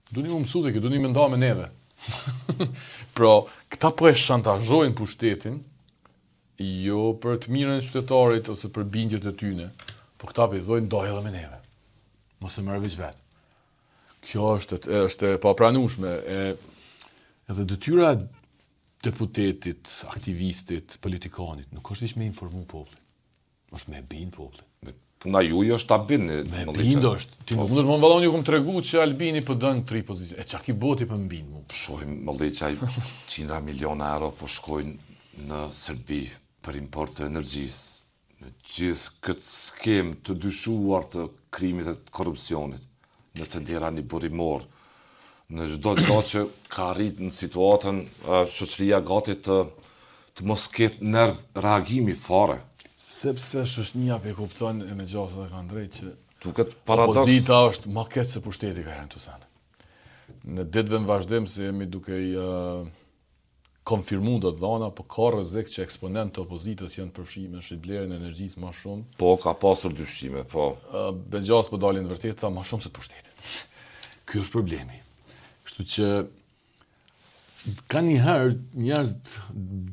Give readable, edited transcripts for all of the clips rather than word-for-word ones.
Duni më mësu dhe këtë, duni me nda me neve. Pra, këta po e shantazhojnë pushtetin, jo për të mirën e qytetarit ose për bindjet e tyne, po këta po i thojnë ndaj edhe me neve. Mos e merr veç vetë. Kjo është e papranueshme. Edhe detyra e deputetit, aktivistit, politikanit, nuk është me informu popullin. Është me bind popullin. Puna juaj është ta bindni. Me bind është. Ti nuk mundesh më vallon ju kom tregu që Albini po dën 3 pozicione. E çka ki boti po mbind mu. Shohim mëllëçaj 100 miliona euro po shkojnë në Serbi për import të energjisë. Në gjithë këtë skem të dyshuar të krimit e të korrupsionit, në të ndjera një burimor, në çdo gjë që ka arrit në situatën shoqëria gati të mos ketë nerv reagimi fare. Sepse shoqënia pe kupton e me gjasa dhe kanë drejt që duket paradoks. Opozita është më keq se pushteti ka herën të sende. Në ditëve në vazhdim se jemi duke i konfirmu do të dhana, po ka rrezik që eksponent të opozitës janë përfshirë në shitblerjen e energjisë më shumë. Po, ka pasur dyshime, po. Begjas po dalin vërteta më shumë se të pushtetit. Ky është problemi. Kështu që ka njëherë njerëz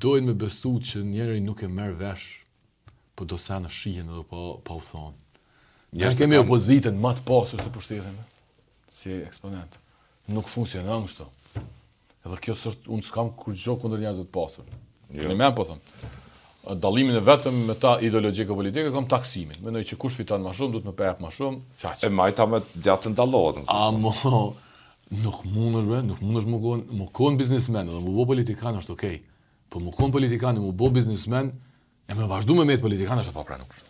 dojnë me besu që njeri nuk e merr vesh, po do sa në shihen edhe pa u thonë. Ne kemi opozitën më të pasur se pushtetin, si eksponent. Nuk funksionon kështu. Edhe kjo është, unë s'kam kurrë kundër njerëzve të pasur. Në më po them. Dallimin e vetëm me ta ideologjike politike kam taksimin. Mendoj që kush fiton më shumë, duhet më pep më shumë, çaq. E majta me djatën dallohet. Amo nuk mundesh më kon biznesmen, edhe më bë politikan është okay. Po më kon politikan, më bë biznesmen, e më vazhdu me met politikan është e papranueshme.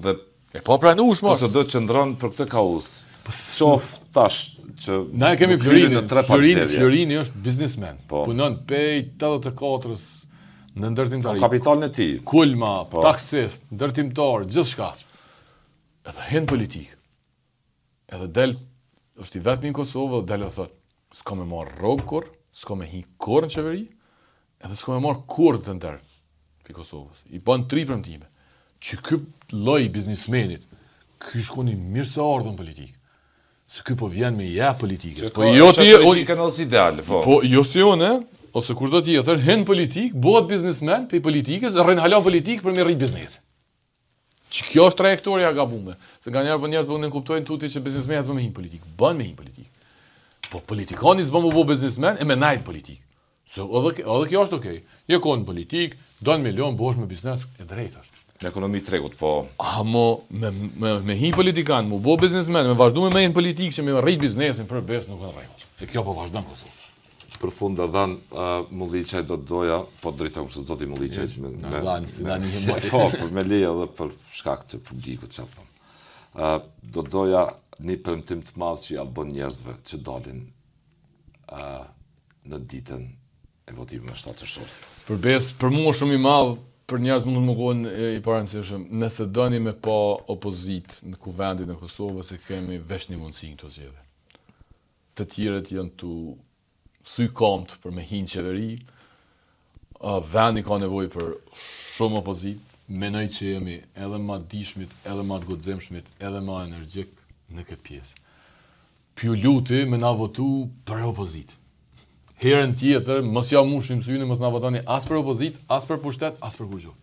Dhe e papranueshme. Po se do të qëndron për këtë kauz. Qof tash që na e kemi Florini është biznesmen. Punon pej 84-s në ndërtimtari. Kapitalin e tij. Kulma, taksist, ndërtimtar, gjithçka. Edhe hen politik. Edhe del është i vetmi në Kosovë, del e thot, s'ka me marr rrogë kur, s'ka me hi kur në qeveri, edhe s'ka me marr kur të ndër i Kosovës. I bën 3 premtime. Që ky lloj biznesmenit, ky shkon i mirë se ardhën politik. Se ky po vjen me ja politikës. Po jo ti kanë as ideale, po. Po jo si unë, ose kushdo tjetër, hen politik, bëhet biznesmen pe politikës, rrin hala politik për me rrit biznesin. Që kjo është trajektoria e gabuar. Se nganjëherë njerëz po nuk kuptojnë tuti që biznesmeni s'bën me hin politik. Bën me hin politik. Po politikani s'bën me bë biznesmen e me najt politik. Se edhe kjo është okay. Je kon politik, don milion bosh me biznes e drejtë është. Në ekonomi tregut, po. Amo me hin politikan, mu bë biznesmen, me vazhdu me hin politik që me rrit biznesin për bes nuk ka rregull. E kjo po vazhdon Kosovë. Për fund Ardan Mulliçaj do doja, po drejtojmë se zoti Mulliçaj me leje edhe për shkak të publikut çfarë thon. Do doja një premtim të madh që ja bën njerëzve që dalin në ditën e votimit në 7 qershor. Për mua shumë i madh, për njerëz mund të më kohën i parancishëm, nëse doni me pa opozit në kuvendit në Kosovë, se kemi veç një mundësi në këto zgjedhje. Të tjerët janë tu thy komt për me hinë qeveri, vendi ka nevojë për shumë opozit, menoj që jemi edhe ma dishmit, edhe ma të godzemshmit, edhe ma energjik në këtë pjesë. Pju luti me na votu për opozit. Herën tjetër, mos ja mushim syne, mos na votoni as për opozit, as për pushtet, as për kurrë.